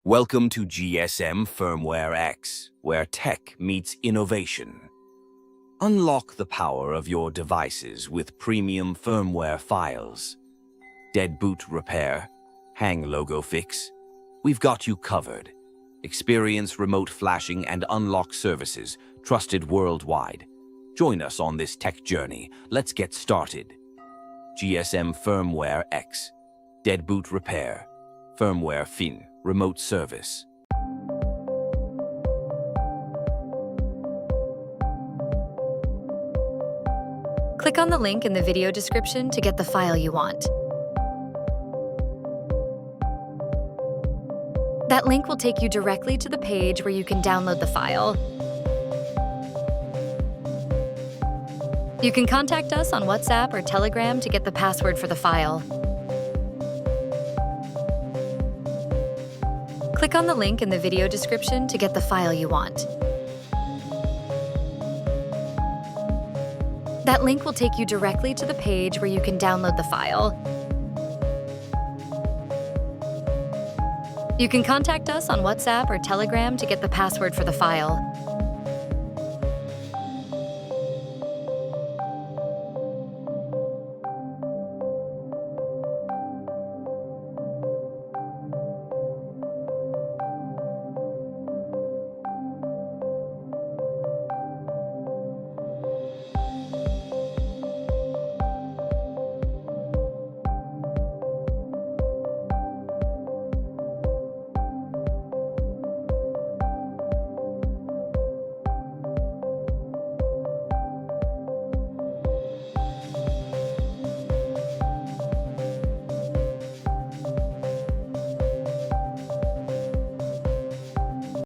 Welcome to GSMFirmwareX, where tech meets innovation. Unlock the power of your devices with premium firmware files. Deadboot repair, hang logo fix. We've got you covered. Experience remote flashing and unlock services trusted worldwide. Join us on this tech journey. Let's get started. GSMFirmwareX, Deadboot repair, firmware fin, remote service. Click on the link in the video description to get the file you want. That link will take you directly to the page where you can download the file. You can contact us on WhatsApp or Telegram to get the password for the file. Click on the link in the video description to get the file you want. That link will take you directly to the page where you can download the file. You can contact us on WhatsApp or Telegram to get the password for the file.